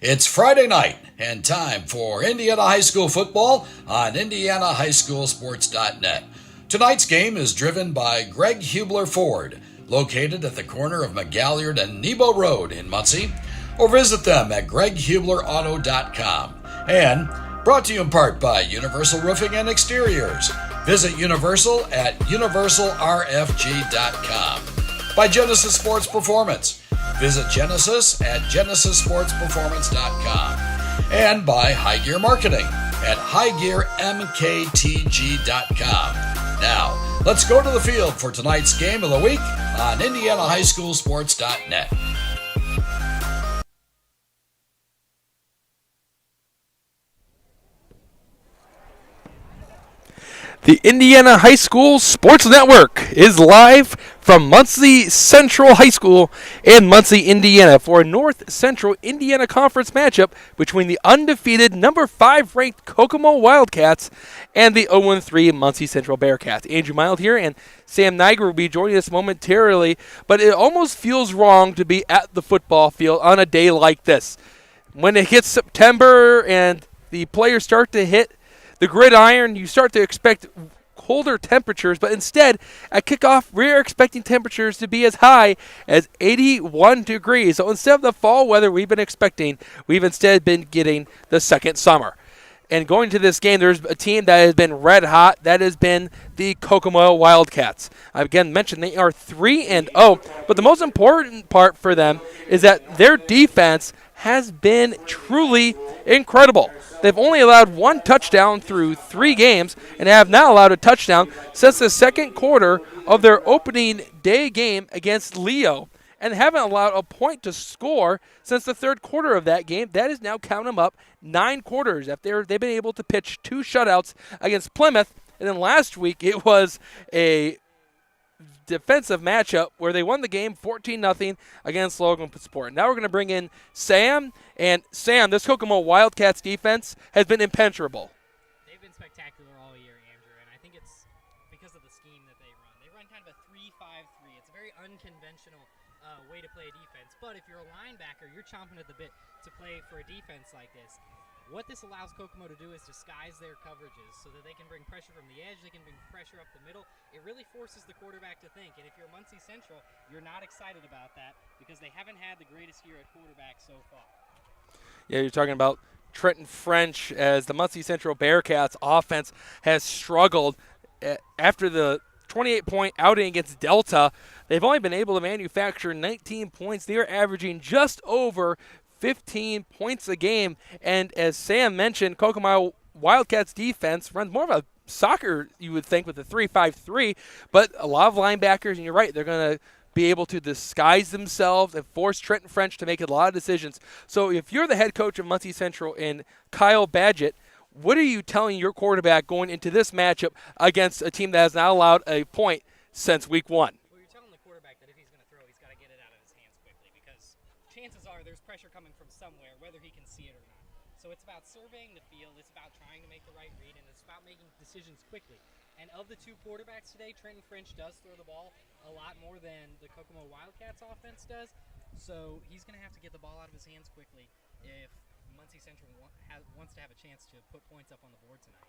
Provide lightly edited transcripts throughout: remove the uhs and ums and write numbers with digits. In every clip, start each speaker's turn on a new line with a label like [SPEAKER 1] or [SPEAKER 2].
[SPEAKER 1] It's Friday night and time for Indiana High School football on IndianaHighSchoolSports.net. Tonight's game is driven by Greg Hubler Ford, located at the corner of McGalliard and Nebo Road in Muncie, or visit them at GregHublerAuto.com. And brought to you in part by Universal Roofing and Exteriors. Visit Universal at UniversalRFG.com. By Genesis Sports Performance. Visit Genesis at GenesisSportsPerformance.com. And by High Gear Marketing at HighGearMKTG.com. Now, let's go to the field for tonight's game of the week on IndianaHighSchoolSports.net.
[SPEAKER 2] The Indiana High School Sports Network is live from Muncie Central High School in Muncie, Indiana for a North Central Indiana Conference matchup between the undefeated number 5 ranked Kokomo Wildcats and the 0-3 Muncie Central Bearcats. Andrew Mild here, and Sam Niger will be joining us momentarily, but it almost feels wrong to be at the football field on a day like this. When it hits September and the players start to hit the gridiron, you start to expect colder temperatures, but instead, at kickoff, we're expecting temperatures to be as high as 81 degrees. So instead of the fall weather we've been expecting, we've instead been getting the second summer. And going to this game, there's a team that has been red hot. That has been the Kokomo Wildcats. I again mentioned they are 3-0, but the most important part for them is that their defense has been truly incredible. They've only allowed one touchdown through 3 games and have not allowed a touchdown since the second quarter of their opening day game against Leo, and haven't allowed a point to score since the third quarter of that game. That is now, count them up, 9 quarters after they've been able to pitch 2 shutouts against Plymouth. And then last week it was a defensive matchup where they won the game 14-0 against Logansport. Now we're going to bring in Sam. And Sam, this Kokomo Wildcats defense has been impenetrable.
[SPEAKER 3] They've been spectacular all year, Andrew, and I think it's because of the scheme that they run. They run kind of a 3-5-3. It's a very unconventional way to play a defense. But if you're a linebacker, you're chomping at the bit to play for a defense like this. What this allows Kokomo to do is disguise their coverages so that they can bring pressure from the edge, they can bring pressure up the middle. It really forces the quarterback to think, and if you're Muncie Central, you're not excited about that because they haven't had the greatest year at quarterback so far.
[SPEAKER 2] Yeah, you're talking about Trenton French as the Muncie Central Bearcats offense has struggled after the 28-point outing against Delta. They've only been able to manufacture 19 points. They are averaging just over 15 points a game. And as Sam mentioned, Kokomo Wildcats defense runs more of a soccer, you would think, with a 3-5-3, but a lot of linebackers, and you're right, they're going to be able to disguise themselves and force Trenton French to make a lot of decisions. So if you're the head coach of Muncie Central and Kyle Badgett, what are you telling your quarterback going into this matchup against a team that has not allowed a point since week 1?
[SPEAKER 3] Well, you're telling the quarterback that if he's going to throw, he's got to get it out of his hands quickly because chances are there's pressure coming from somewhere, whether he can see it or not. So it's about surveying the field, it's about trying to make the right read, and it's about making decisions quickly. And of the 2 quarterbacks today, Trenton French does throw the ball a lot more than the Kokomo Wildcats offense does. So he's going to have to get the ball out of his hands quickly if Muncie Central wants to have a chance to put points up on the board tonight.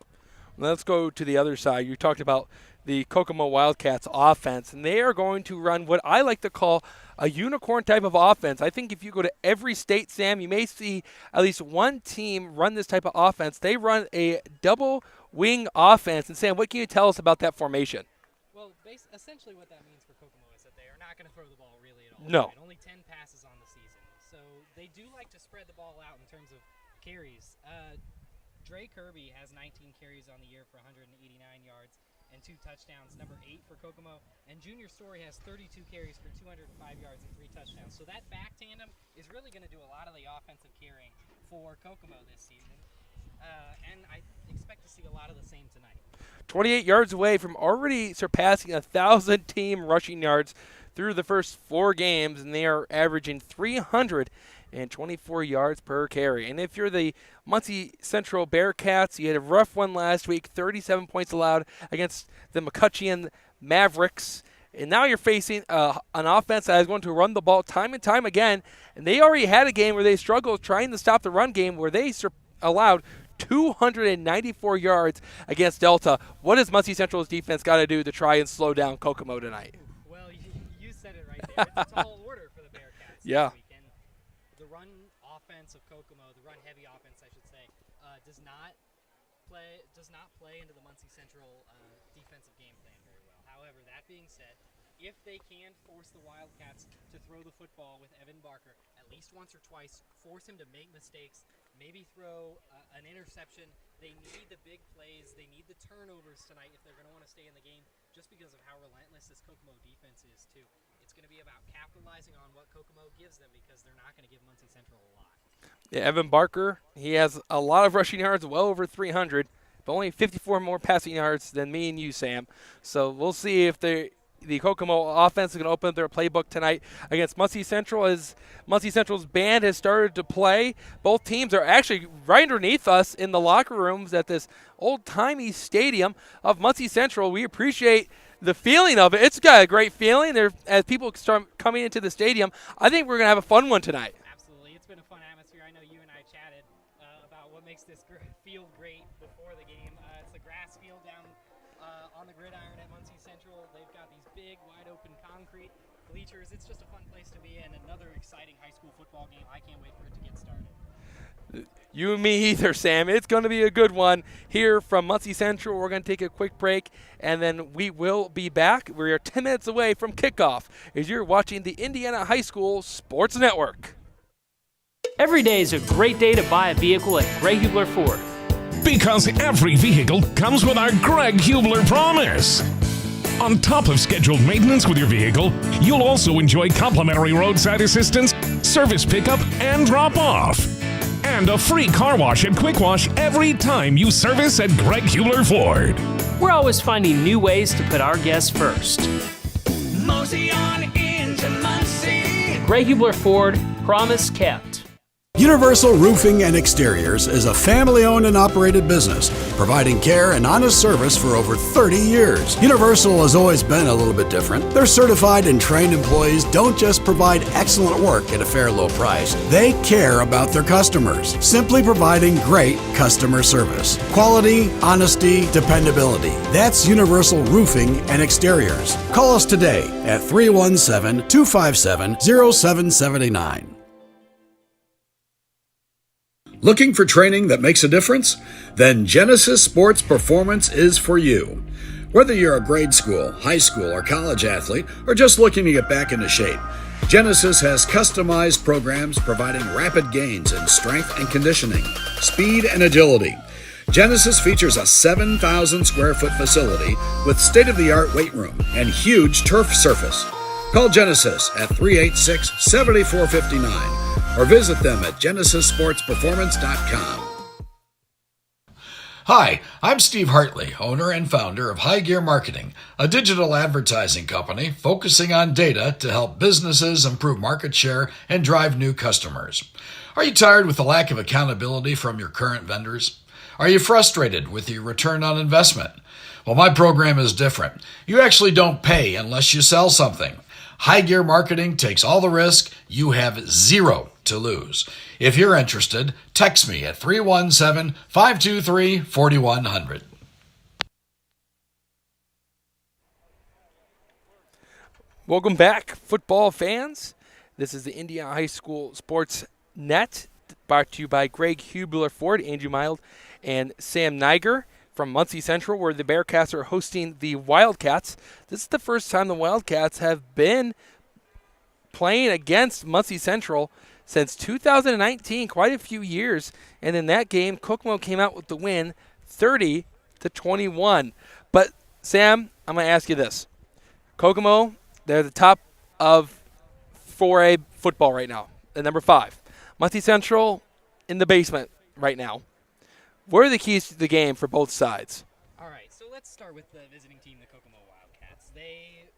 [SPEAKER 2] Let's go to the other side. You talked about the Kokomo Wildcats offense, and they are going to run what I like to call a unicorn type of offense. I think if you go to every state, Sam, you may see at least one team run this type of offense. They run a double wing offense. And Sam, what can you tell us about that formation?
[SPEAKER 3] Well, essentially what that means for Kokomo is that they are not going to throw the ball really at all.
[SPEAKER 2] No.
[SPEAKER 3] Right? Only 10 passes on the season. So they do like to spread the ball out in terms of carries. Dre Kirby has 19 carries on the year for 189 yards and 2 touchdowns, number 8 for Kokomo. And Junior Story has 32 carries for 205 yards and 3 touchdowns. So that back tandem is really going to do a lot of the offensive carrying for Kokomo this season. And I expect to see a lot of the same tonight.
[SPEAKER 2] 28 yards away from already surpassing 1,000 team rushing yards through the first 4 games, and they are averaging 324 yards per carry. And if you're the Muncie Central Bearcats, you had a rough one last week, 37 points allowed against the McCutcheon Mavericks. And now you're facing an offense that is going to run the ball time and time again. And they already had a game where they struggled trying to stop the run game, where they allowed 294 yards against Delta. What does Muncie Central's defense got to do to try and slow down Kokomo tonight?
[SPEAKER 3] Well, you said it right there. It's a tall order for the Bearcats
[SPEAKER 2] Yeah.
[SPEAKER 3] this weekend. The run offense of Kokomo, the run-heavy offense, I should say, does not play into the Muncie Central defensive game plan very well. However, that being said, if they can force the Wildcats to throw the football with Evan Barker at least once or twice, force him to make mistakes, maybe throw an interception. They need the big plays. They need the turnovers tonight if they're going to want to stay in the game, just because of how relentless this Kokomo defense is, too. It's going to be about capitalizing on what Kokomo gives them, because they're not going to give Muncie Central a lot.
[SPEAKER 2] Yeah, Evan Barker, he has a lot of rushing yards, well over 300, but only 54 more passing yards than me and you, Sam. So we'll see if the Kokomo offense is going to open up their playbook tonight against Muncie Central, as Muncie Central's band has started to play. Both teams are actually right underneath us in the locker rooms at this old-timey stadium of Muncie Central. We appreciate the feeling of it. It's got a great feeling there as people start coming into the stadium. I think we're going to have a fun one tonight.
[SPEAKER 3] Absolutely. It's been a fun atmosphere. I know you and I chatted about what makes this field great before the game. It's the grass field down on the gridiron at Muncie Central. They've got these big, wide-open concrete bleachers. It's just a fun place to be in. Another exciting high school football game. I can't wait for it to get started.
[SPEAKER 2] You and me either, Sam. It's going to be a good one here from Muncie Central. We're going to take a quick break, and then we will be back. We are 10 minutes away from kickoff as you're watching the Indiana High School Sports Network.
[SPEAKER 4] Every day is a great day to buy a vehicle at Greg Hubler Ford.
[SPEAKER 5] Because every vehicle comes with our Greg Hubler promise. On top of scheduled maintenance with your vehicle, you'll also enjoy complimentary roadside assistance, service pickup, and drop-off. And a free car wash and quick wash every time you service at Greg Hubler Ford.
[SPEAKER 4] We're always finding new ways to put our guests first.
[SPEAKER 6] Mosey on into Muncie.
[SPEAKER 4] Greg Hubler Ford, promise kept.
[SPEAKER 7] Universal Roofing and Exteriors is a family-owned and operated business, providing care and honest service for over 30 years. Universal has always been a little bit different. Their certified and trained employees don't just provide excellent work at a fair low price. They care about their customers, simply providing great customer service. Quality, honesty, dependability. That's Universal Roofing and Exteriors. Call us today at 317-257-0779.
[SPEAKER 1] Looking for training that makes a difference? Then Genesis Sports Performance is for you. Whether you're a grade school, high school, or college athlete, or just looking to get back into shape, Genesis has customized programs providing rapid gains in strength and conditioning, speed and agility. Genesis features a 7,000 square foot facility with state-of-the-art weight room and huge turf surface. Call Genesis at 386-7459 or visit them at genesissportsperformance.com. Hi, I'm Steve Hartley, owner and founder of High Gear Marketing, a digital advertising company focusing on data to help businesses improve market share and drive new customers. Are you tired with the lack of accountability from your current vendors? Are you frustrated with your return on investment? Well, my program is different. You actually don't pay unless you sell something. High Gear Marketing takes all the risk. You have zero to lose. If you're interested, text me at 317-523-4100.
[SPEAKER 2] Welcome back, football fans. This is the Indiana High School Sports Net, brought to you by Greg Hubler Ford, Andrew Mild, and Sam Niger from Muncie Central, where the Bearcats are hosting the Wildcats. This is the first time the Wildcats have been playing against Muncie Central since 2019, quite a few years. And in that game, Kokomo came out with the win, 30-21. But, Sam, I'm going to ask you this. Kokomo, they're the top of 4A football right now, at number 5. Muncie Central in the basement right now. What are the keys to the game for both sides?
[SPEAKER 3] All right, so let's start with the visiting team, the Kokomo Wildcats. They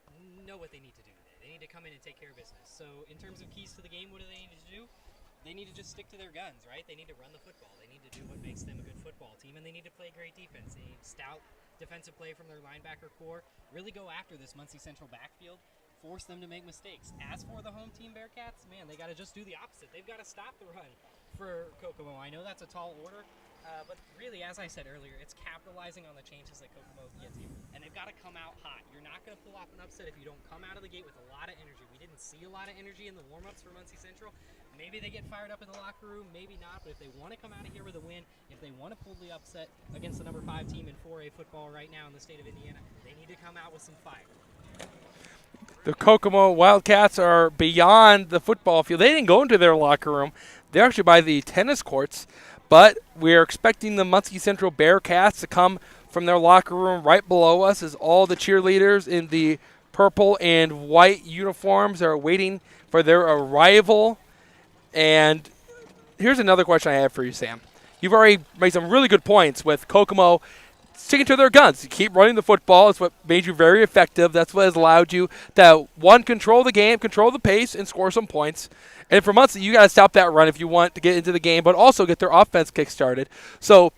[SPEAKER 3] know what they need to do today. They need to come in and take care of business. So in terms of keys to the game, what do they need to do? They need to just stick to their guns, right? They need to run the football. They need to do what makes them a good football team, and they need to play great defense. They need stout, defensive play from their linebacker core, really go after this Muncie Central backfield, force them to make mistakes. As for the home team Bearcats, man, they got to just do the opposite. They've got to stop the run for Kokomo. I know that's a tall order, but really, as I said earlier, it's capitalizing on the changes that Kokomo gives you. And they've got to come out hot. You're not going to pull off an upset if you don't come out of the gate with a lot of energy. We didn't see a lot of energy in the warm-ups for Muncie Central. Maybe they get fired up in the locker room, maybe not, but if they want to come out of here with a win, if they want to pull the upset against the number 5 team in 4A football right now in the state of Indiana, they need to come out with some fire.
[SPEAKER 2] The Kokomo Wildcats are beyond the football field. They didn't go into their locker room. They're actually by the tennis courts, but we're expecting the Muncie Central Bearcats to come from their locker room right below us as all the cheerleaders in the purple and white uniforms are waiting for their arrival. And here's another question I have for you, Sam. You've already made some really good points with Kokomo sticking to their guns. You keep running the football. It's what made you very effective. That's what has allowed you to, one, control the game, control the pace, and score some points. And for Muncie, you got to stop that run if you want to get into the game, but also get their offense kick-started. So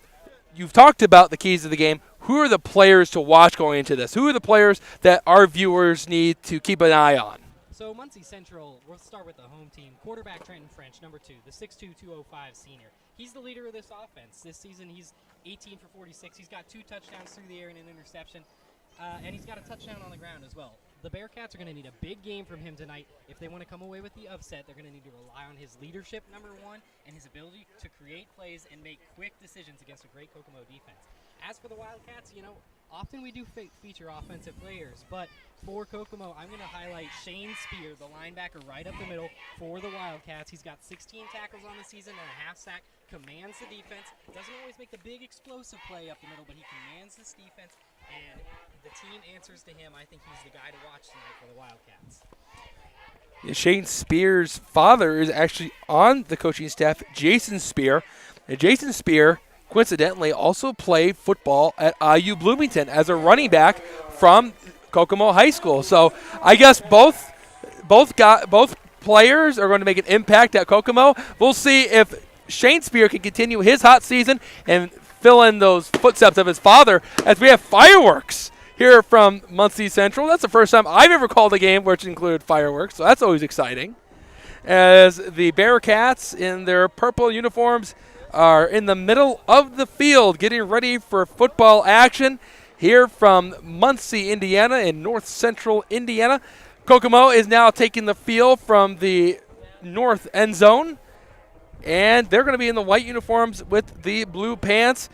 [SPEAKER 2] you've talked about the keys to the game. Who are the players to watch going into this? Who are the players that our viewers need to keep an eye on?
[SPEAKER 3] So Muncie Central, we'll start with the home team. Quarterback Trenton French, number 2, the 6'2", 205 senior. He's the leader of this offense. This season he's 18 for 46. He's got 2 touchdowns through the air and an interception. And he's got a touchdown on the ground as well. The Bearcats are going to need a big game from him tonight. If they want to come away with the upset, they're going to need to rely on his leadership, number 1, and his ability to create plays and make quick decisions against a great Kokomo defense. As for the Wildcats, often we do feature offensive players, but for Kokomo, I'm going to highlight Shane Spear, the linebacker right up the middle for the Wildcats. He's got 16 tackles on the season and a half sack, commands the defense. Doesn't always make the big explosive play up the middle, but he commands this defense, and the team answers to him. I think he's the guy to watch tonight for the Wildcats.
[SPEAKER 2] Shane Spear's father is actually on the coaching staff, Jason Spear. And Jason Spear, coincidentally, also played football at IU Bloomington as a running back from Kokomo High School. So I guess both players are going to make an impact at Kokomo. We'll see if Shane Spear can continue his hot season and fill in those footsteps of his father as we have fireworks here from Muncie Central. That's the first time I've ever called a game which included fireworks, so that's always exciting. As the Bearcats in their purple uniforms are in the middle of the field getting ready for football action here from Muncie, Indiana, in north central Indiana. Kokomo is now taking the field from the north end zone, and they're going to be in the white uniforms with the blue pants.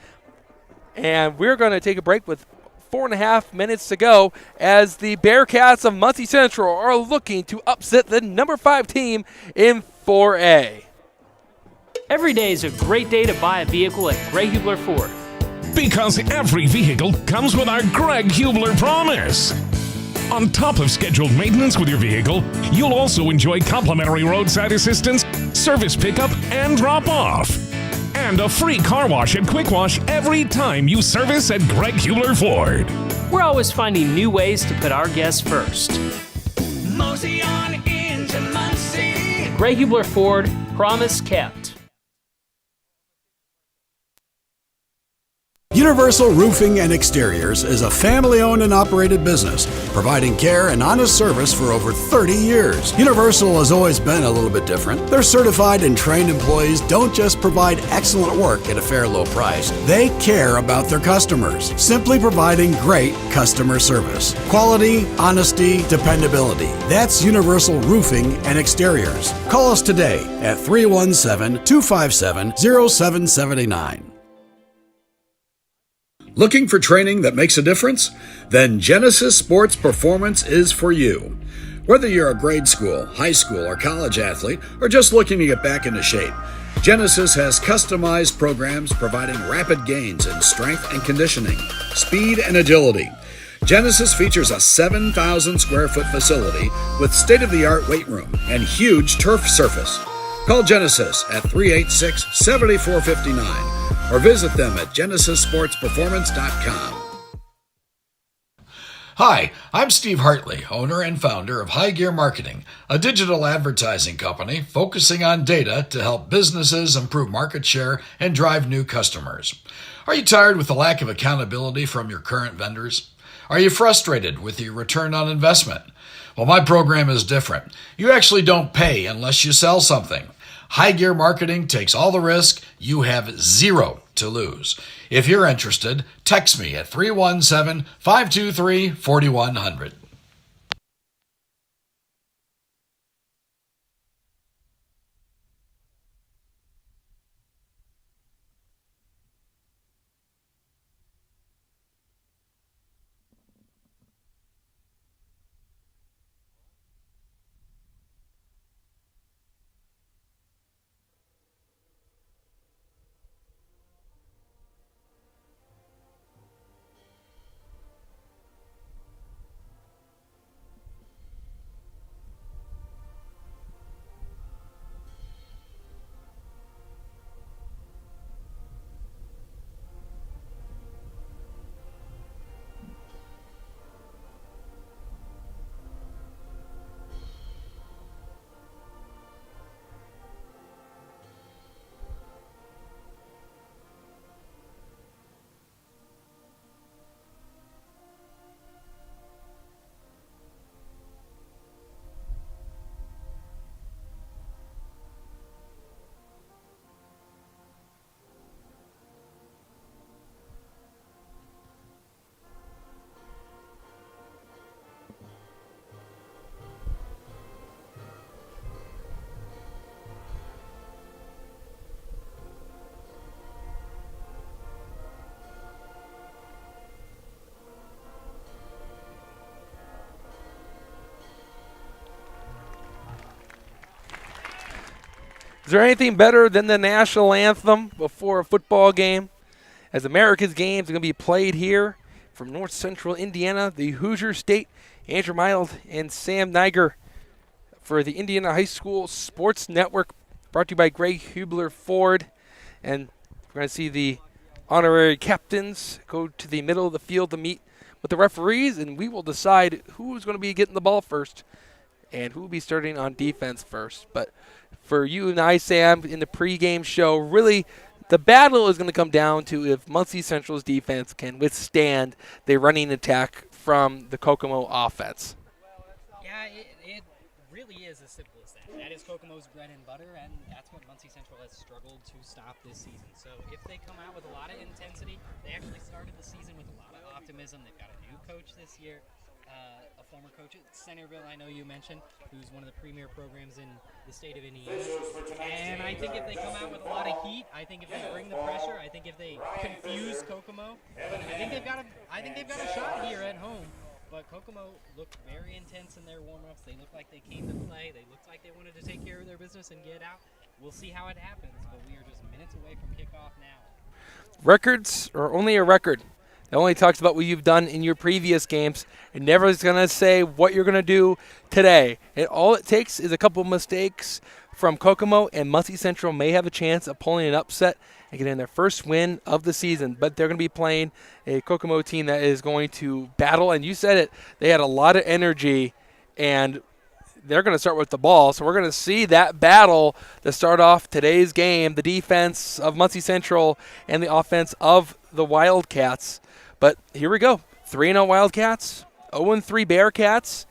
[SPEAKER 2] And we're going to take a break with 4.5 minutes to go as the Bearcats of Muncie Central are looking to upset the number 5 team in 4A.
[SPEAKER 4] Every day is a great day to buy a vehicle at Greg Hubler Ford.
[SPEAKER 5] Because every vehicle comes with our Greg Hubler promise. On top of scheduled maintenance with your vehicle, you'll also enjoy complimentary roadside assistance, service pickup, and drop-off. And a free car wash and quick wash every time you service at Greg Hubler Ford.
[SPEAKER 4] We're always finding new ways to put our guests first.
[SPEAKER 6] Mosey on into Muncie.
[SPEAKER 4] Greg Hubler Ford, promise kept.
[SPEAKER 7] Universal Roofing and Exteriors is a family-owned and operated business, providing care and honest service for over 30 years. Universal has always been a little bit different. Their certified and trained employees don't just provide excellent work at a fair low price. They care about their customers, simply providing great customer service. Quality, honesty, dependability. That's Universal Roofing and Exteriors. Call us today at 317-257-0779. Looking for training that makes a difference? Then Genesis Sports Performance is for you. Whether you're a grade school, high school, or college athlete, or just looking to get back into shape, Genesis has customized programs providing rapid gains in strength and conditioning, speed and agility. Genesis features a 7,000 square foot facility with state-of-the-art weight room and huge turf surface. Call Genesis at 386-7459. Or visit them at GenesisSportsPerformance.com.
[SPEAKER 1] Hi, I'm Steve Hartley, owner and founder of High Gear Marketing, a digital advertising company focusing on data to help businesses improve market share and drive new customers. Are you tired with the lack of accountability from your current vendors? Are you frustrated with your return on investment? Well, my program is different. You actually don't pay unless you sell something. High Gear Marketing takes all the risk. You have zero to lose. If you're interested, text me at 317-523-4100.
[SPEAKER 2] Is there anything better than the national anthem before a football game? As America's games are going to be played here from North Central Indiana, the Hoosier State, Andrew Mild and Sam Niger for the Indiana High School Sports Network, brought to you by Greg Hubler Ford. And we're going to see the honorary captains go to the middle of the field to meet with the referees, and we will decide who's going to be getting the ball first and who will be starting on defense first. But for you and I, Sam, in the pregame show, really the battle is going to come down to if Muncie Central's defense can withstand the running attack from the Kokomo offense.
[SPEAKER 3] Yeah, it really is as simple as that. That is Kokomo's bread and butter, and that's what Muncie Central has struggled to stop this season. So if they come out with a lot of intensity, they actually started the season with a lot of optimism. They've got a new coach this year, a former coach at Centerville, I know you mentioned, who's one of the premier programs in the state of Indiana. And I think if they come out with a lot of heat, I think if they bring the pressure, I think if they confuse Kokomo, I think they've got a shot here at home. But Kokomo looked very intense in their warm-ups. They looked like they came to play. They looked like they wanted to take care of their business and get out. We'll see how it happens, but we are just minutes away from kickoff now.
[SPEAKER 2] Records are only a record. It only talks about what you've done in your previous games. It never is going to say what you're going to do today. All it takes is a couple of mistakes from Kokomo, and Muncie Central may have a chance of pulling an upset and getting their first win of the season. But they're going to be playing a Kokomo team that is going to battle. And you said it, they had a lot of energy, and they're going to start with the ball. So we're going to see that battle to start off today's game, the defense of Muncie Central and the offense of the Wildcats. But here we go. 3-0 Wildcats, 0-3 Bearcats.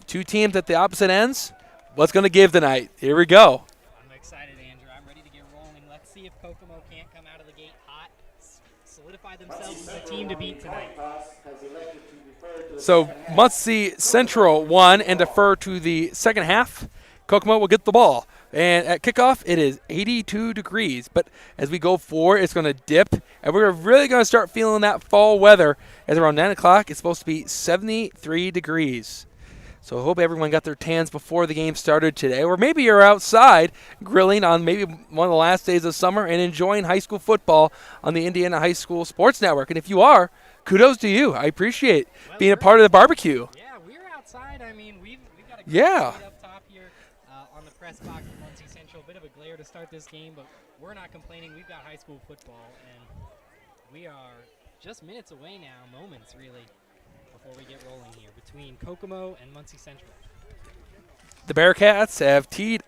[SPEAKER 2] Two teams at the opposite ends. What's going to give tonight? Here we go.
[SPEAKER 3] I'm excited, Andrew. I'm ready to get rolling. Let's see if Kokomo can't come out of the gate hot, solidify themselves as a team to beat tonight.
[SPEAKER 2] So Muncie Central won and defer to the second half. Kokomo will get the ball. And at kickoff, it is 82 degrees. But as we go forward, it's going to dip. And we're really going to start feeling that fall weather. As around 9 o'clock, it's supposed to be 73 degrees. So I hope everyone got their tans before the game started today. Or maybe you're outside grilling on maybe one of the last days of summer and enjoying high school football on the Indiana High School Sports Network. And if you are, kudos to you. I appreciate being a part of the barbecue.
[SPEAKER 3] Yeah, we're outside. I mean, we've got a good
[SPEAKER 2] Yeah.
[SPEAKER 3] seat up top here on the press box of Muncie Central. A bit of a glare to start this game, but we're not complaining. We've got high school football, and we are just minutes away now, moments really, before we get rolling here between Kokomo and Muncie Central.
[SPEAKER 2] The Bearcats have teed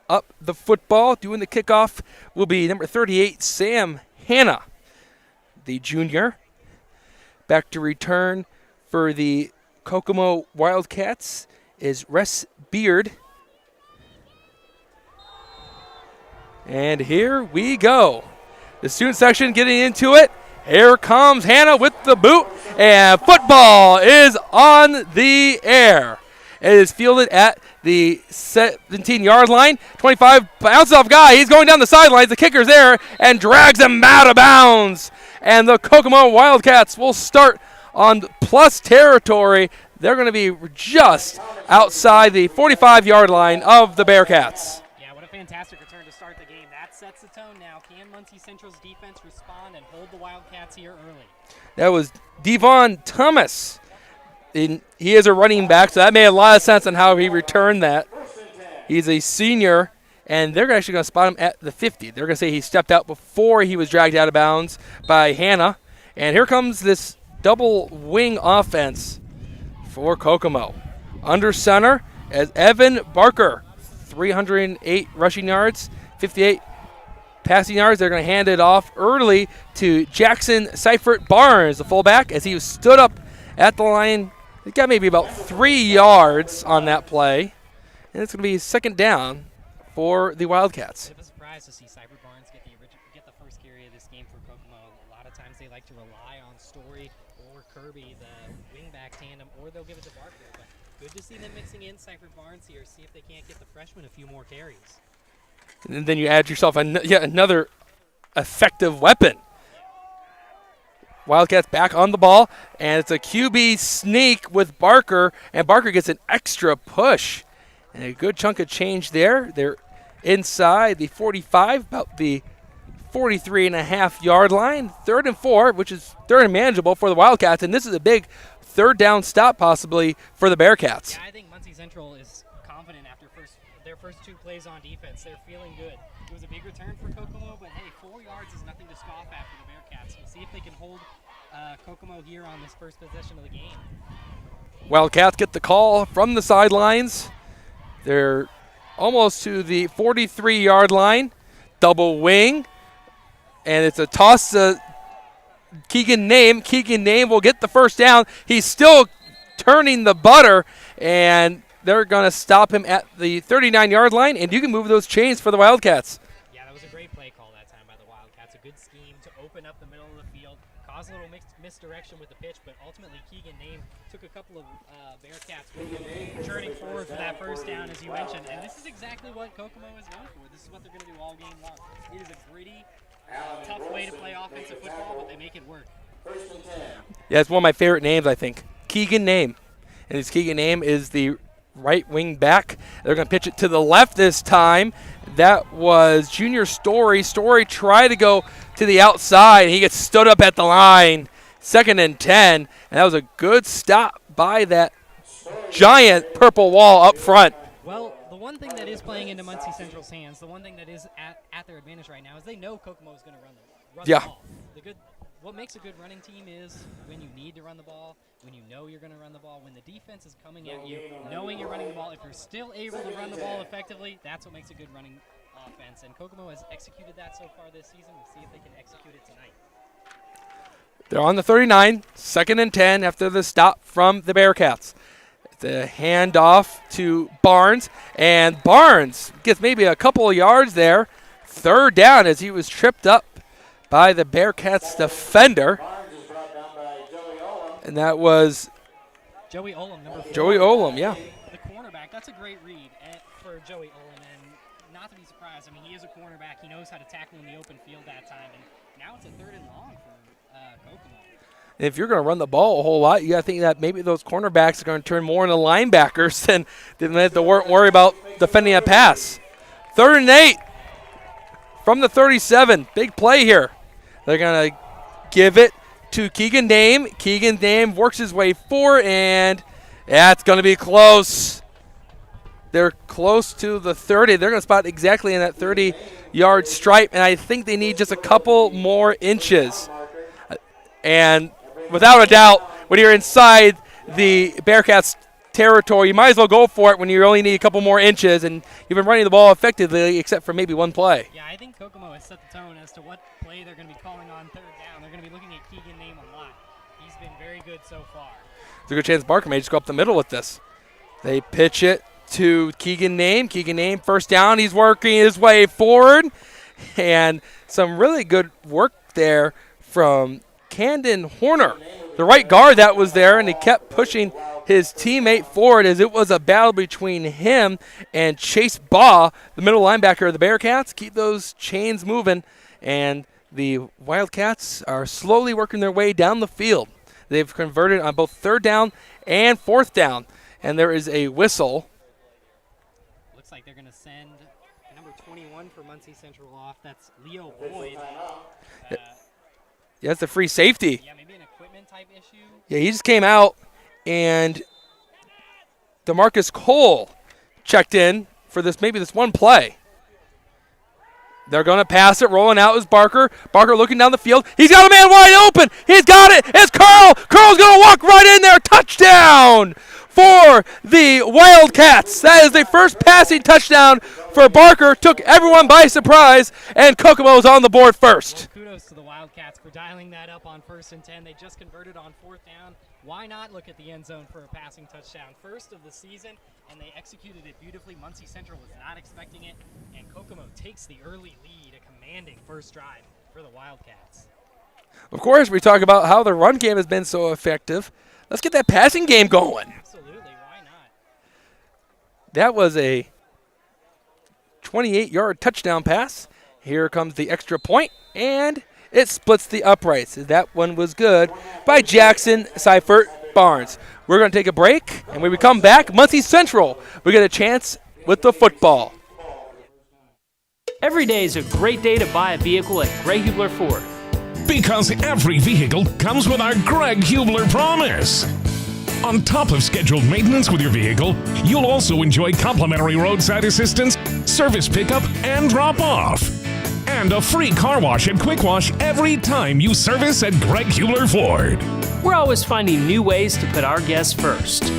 [SPEAKER 2] up the football. Doing the kickoff will be number 38, Sam Hanna, the junior. Back to return for the Kokomo Wildcats is Russ Beard. And here we go. The student section getting into it. Here comes Hanna with the boot, and football is on the air. It is fielded at the 17-yard line. 25 bounces off guy. He's going down the sidelines. The kicker's there and drags him out of bounds. And the Kokomo Wildcats will start on plus territory. They're going to be just outside the 45-yard line of the Bearcats.
[SPEAKER 3] Yeah, what a fantastic return to start the game. That sets the tone now. Can Muncie Central's defense respond and hold the Wildcats here early?
[SPEAKER 2] That was Devon Thomas. He is a running back, so that made a lot of sense on how he returned that. He's a senior, and they're actually going to spot him at the 50. They're going to say he stepped out before he was dragged out of bounds by Hanna. And here comes this double wing offense for Kokomo. Under center as Evan Barker, 308 rushing yards, 58 passing yards. They're going to hand it off early to Jackson Seifert Barnes, the fullback, as he stood up at the line. He got maybe about 3 yards on that play. And it's going to be second down for the Wildcats.
[SPEAKER 3] Bit of a surprise to see Seifert Barnes get the first carry of this game for Kokomo. A lot of times they like to rely on Story or Kirby, the wingback tandem, or they'll give it to Barker. But good to see them mixing in Seifert Barnes here, see if they can't get the freshman a few more carries.
[SPEAKER 2] And then you add yourself yet another effective weapon. Wildcats back on the ball, and it's a QB sneak with Barker, and Barker gets an extra push. And a good chunk of change there. They're inside the 45, about the 43.5-yard line. 3rd and 4, which is third and manageable for the Wildcats, and this is a big third down stop possibly for the Bearcats.
[SPEAKER 3] Yeah, I think Muncie Central is confident after their first 2 plays on defense. They're feeling good. It was a big return for Kokomo, but hey, 4 yards is nothing to scoff at for the Bearcats. We'll see if they can hold Kokomo here on this first possession of the game.
[SPEAKER 2] Wildcats get the call from the sidelines. They're almost to the 43-yard line. Double wing. And it's a toss to Keegan Name. Keegan Name will get the first down. He's still turning the butter, and they're going to stop him at the 39-yard line, and you can move those chains for the Wildcats.
[SPEAKER 3] Yeah, that was a great play call that time by the Wildcats. A good scheme to open up the middle of the field, cause a little misdirection with the pitch, but ultimately Keegan Name took a couple of Bearcats with him, churning forward for that first down, as you mentioned. And this is exactly what Kokomo is known for. This is what they're going to do all game long. It is a gritty, tough way to play offensive football, but they make it work.
[SPEAKER 2] Yeah, it's one of my favorite names, I think. Keegan Name. And his Keegan Name is the right wing back. They're going to pitch it to the left this time. That was Junior Story. Story tried to go to the outside. He gets stood up at the line. 2nd and 10. And that was a good stop by that giant purple wall up front.
[SPEAKER 3] Well, the one thing that is playing into Muncie Central's hands, the one thing that is at their advantage right now is they know Kokomo is going to run the ball. What makes a good running team is when you need to run the ball, when you know you're going to run the ball, when the defense is coming at you, knowing you're running the ball. If you're still able to run the ball effectively, that's what makes a good running offense. And Kokomo has executed that so far this season. We'll see if they can execute it tonight.
[SPEAKER 2] They're on the 39, 2nd and 10 after the stop from the Bearcats. The handoff to Barnes, and Barnes gets maybe a couple of yards there. 3rd down as he was tripped up by the Bearcats defender. And that was
[SPEAKER 3] Joey Olam, number 4.
[SPEAKER 2] Joey Olam, yeah.
[SPEAKER 3] The cornerback, that's a great read for Joey Olam, and not to be surprised. I mean, he is a cornerback. He knows how to tackle in the open field that time, and now it's a 3rd and long for Kokomo.
[SPEAKER 2] If you're going to run the ball a whole lot, you got to think that maybe those cornerbacks are going to turn more into linebackers than they have to worry about defending a pass. 3rd and 8 from the 37. Big play here. They're going to give it to Keegan Name. Keegan Name works his way forward, and that's going to be close. They're close to the 30. They're going to spot exactly in that 30-yard stripe, and I think they need just a couple more inches. And without a doubt, when you're inside the Bearcats' territory. You might as well go for it when you only need a couple more inches, and you've been running the ball effectively except for maybe one play.
[SPEAKER 3] Yeah, I think Kokomo has set the tone as to what play they're going to be calling on third down. They're going to be looking at Keegan Name a lot. He's been very good so far.
[SPEAKER 2] There's a good chance Barker may just go up the middle with this. They pitch it to Keegan Name. Keegan Name, first down. He's working his way forward. And some really good work there from Camden Horner, the right guard that was there, and he kept pushing his teammate forward as it was a battle between him and Chase Baugh, the middle linebacker of the Bearcats. Keep those chains moving, and the Wildcats are slowly working their way down the field. They've converted on both third down and fourth down, and there is a whistle.
[SPEAKER 3] Looks like they're going to send number 21 for Muncie Central off. That's Leo Boyd.
[SPEAKER 2] Yeah, that's a free safety.
[SPEAKER 3] Yeah, maybe an equipment type issue.
[SPEAKER 2] Yeah, he just came out, and DeMarcus Cole checked in for this one play. They're going to pass it. Rolling out is Barker. Barker looking down the field. He's got a man wide open. He's got it. It's Curl. Curl's going to walk right in there. Touchdown for the Wildcats. That is the first passing touchdown for Barker. Took everyone by surprise, and Kokomo's on the board first.
[SPEAKER 3] Well, kudos to the Wildcats for dialing that up on 1st and 10. They just converted on 4th down. Why not look at the end zone for a passing touchdown? First of the season, and they executed it beautifully. Muncie Central was not expecting it, and Kokomo takes the early lead, a commanding first drive for the Wildcats.
[SPEAKER 2] Of course, we talk about how the run game has been so effective. Let's get that passing game going.
[SPEAKER 3] Absolutely, why not?
[SPEAKER 2] That was a 28-yard touchdown pass. Here comes the extra point, and it splits the uprights. That one was good by Jackson Seifert Barnes. We're going to take a break, and when we come back, Muncie Central, we get a chance with the football.
[SPEAKER 4] Every day is a great day to buy a vehicle at Greg Hubler Ford.
[SPEAKER 5] Because every vehicle comes with our Greg Hubler promise. On top of scheduled maintenance with your vehicle, you'll also enjoy complimentary roadside assistance, service pickup, and drop-off. And a free car wash and quick wash every time you service at Greg Hubler Ford.
[SPEAKER 4] We're always finding new ways to put our guests first.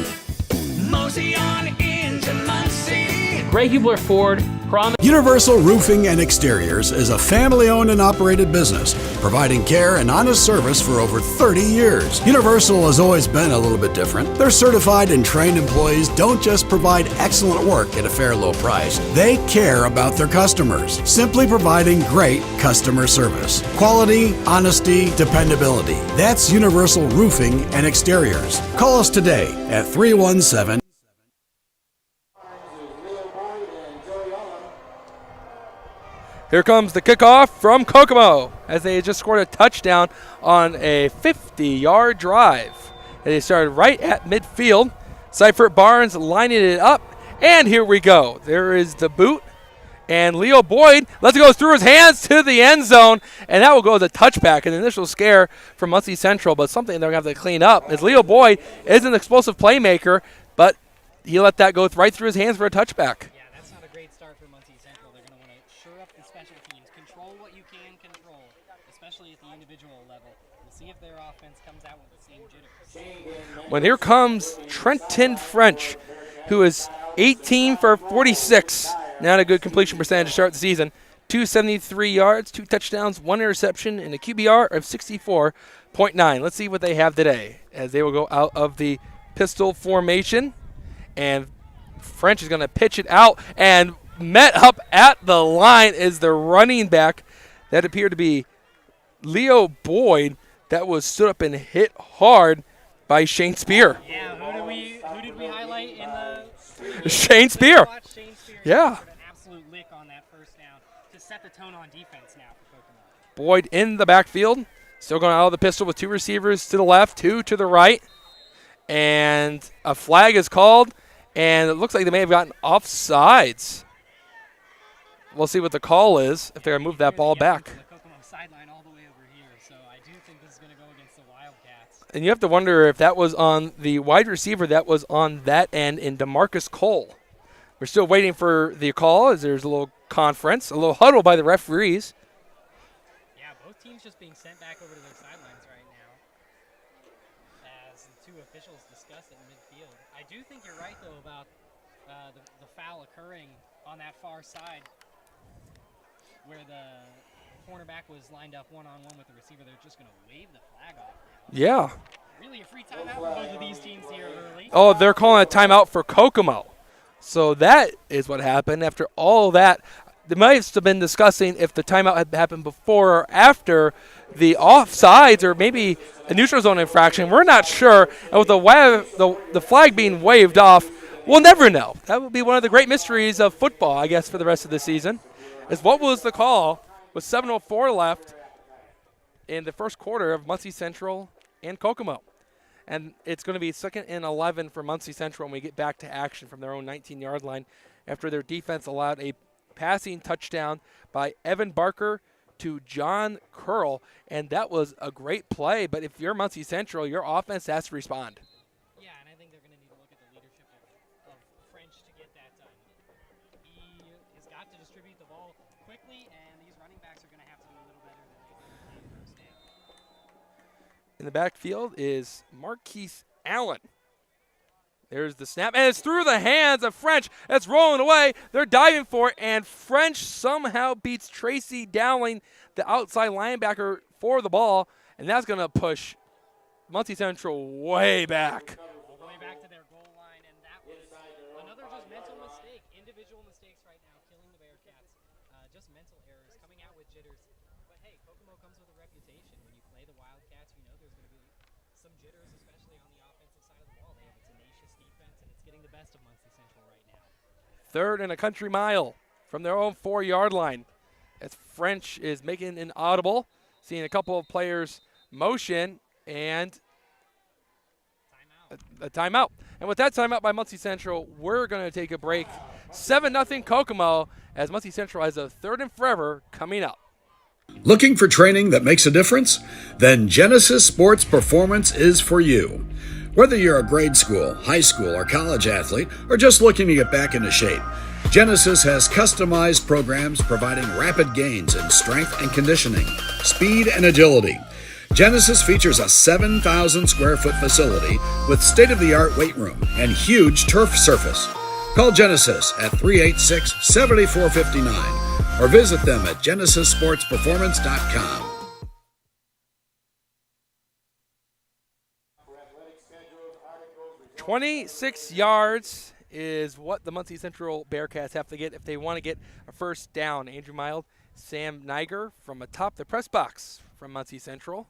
[SPEAKER 6] Mosey on into Muncie.
[SPEAKER 4] Greg Hubler Ford, promise.
[SPEAKER 7] Universal Roofing and Exteriors is a family-owned and operated business, providing care and honest service for over 30 years. Universal has always been a little bit different. Their certified and trained employees don't just provide excellent work at a fair low price. They care about their customers, simply providing great customer service. Quality, honesty, dependability. That's Universal Roofing and Exteriors. Call us today at 317-
[SPEAKER 2] Here comes the kickoff from Kokomo as they just scored a touchdown on a 50-yard drive. And they started right at midfield. Seifert Barnes lining it up, and here we go. There is the boot, and Leo Boyd lets it go through his hands to the end zone, and that will go as a touchback. An initial scare from Muncie Central, but something they're going to have to clean up. As Leo Boyd is an explosive playmaker, but he let that go right through his hands for a touchback.
[SPEAKER 3] Yeah, that's not a great start for Muncie Central. They're going to want to shore up the special teams, control what you can control, especially at the individual level. We'll see if their offense comes out with the same jitters.
[SPEAKER 2] When here comes Trenton French, who is 18 for 46. Not a good completion percentage to start the season. 273 yards, 2 touchdowns, 1 interception, and a QBR of 64.9. Let's see what they have today as they will go out of the pistol formation. And French is going to pitch it out, and met up at the line is the running back. That appeared to be Leo Boyd. That was stood up and hit hard by Shane Spear.
[SPEAKER 3] Yeah, who did we highlight in the
[SPEAKER 2] Shane Spear.
[SPEAKER 3] Shane Spear.
[SPEAKER 2] Yeah.
[SPEAKER 3] An absolute lick on that first down to set the tone on defense now for Kokomo.
[SPEAKER 2] Boyd in the backfield. Still going out of the pistol with 2 receivers to the left, 2 to the right. And a flag is called, and it looks like they may have gotten offsides. We'll see what the call is if they're going to move that ball back.
[SPEAKER 3] The Kokomo sideline all the way over here, so I do think this is going to go against the Wildcats.
[SPEAKER 2] And you have to wonder if that was on the wide receiver that was on that end in DeMarcus Cole. We're still waiting for the call as there's a little conference, a little huddle by the referees.
[SPEAKER 3] Yeah, both teams just being sent back over to their sidelines right now as the 2 officials discuss do think you're right, though, about the foul occurring on that far side where the cornerback was lined up one-on-one with the receiver. They're just going to wave the flag off now.
[SPEAKER 2] Yeah.
[SPEAKER 3] Really a free timeout for both of these teams here early.
[SPEAKER 2] Oh, they're calling a timeout for Kokomo. So that is what happened. After all that, they might have been discussing if the timeout had happened before or after the offsides or maybe a neutral zone infraction. We're not sure. And with the flag being waved off, we'll never know. That will be one of the great mysteries of football, I guess, for the rest of the season. Is what was the call with 7:04 left in the first quarter of Muncie Central and Kokomo. And it's going to be 2nd and 11 for Muncie Central when we get back to action from their own 19-yard line after their defense allowed a passing touchdown by Evan Barker to John Curl. And that was a great play. But if you're Muncie Central, your offense has to respond.
[SPEAKER 3] Yeah, and I think they're going to need to look at the leadership of French to get that done. He has got to distribute the ball quickly, and these running backs are going to have to do a little better than they did in the first game.
[SPEAKER 2] In the backfield is Marquise Allen. There's the snap, and it's through the hands of French. It's rolling away. They're diving for it, and French somehow beats Tracy Dowling, the outside linebacker, for the ball, and that's going to push Muncie Central way back.
[SPEAKER 3] All the way back to their goal line, and that was another just mental mistake. Individual mistakes right now, killing the Bearcats. Just mental errors, coming out with jitters. But hey, Kokomo comes with a reputation. When you play the Wildcats, you know there's going to be some jitters, especially on the offensive side of the ball. They have a tenacious defense, and it's getting the best of Muncie Central right now.
[SPEAKER 2] 3rd and a country mile from their own 4-yard line as French is making an audible, seeing a couple of players motion, and a timeout. And with that timeout by Muncie Central, we're going to take a break. 7-0 Kokomo as Muncie Central has a 3rd and forever coming up.
[SPEAKER 7] Looking for training that makes a difference? Then Genesis Sports Performance is for you. Whether you're a grade school, high school, or college athlete, or just looking to get back into shape, Genesis has customized programs providing rapid gains in strength and conditioning, speed and agility. Genesis features a 7,000 square foot facility with state-of-the-art weight room and huge turf surface. Call Genesis at 386-7459 or visit them at genesissportsperformance.com.
[SPEAKER 2] 26 yards is what the Muncie Central Bearcats have to get if they want to get a first down. Andrew Mild, Sam Niger from atop the press box from Muncie Central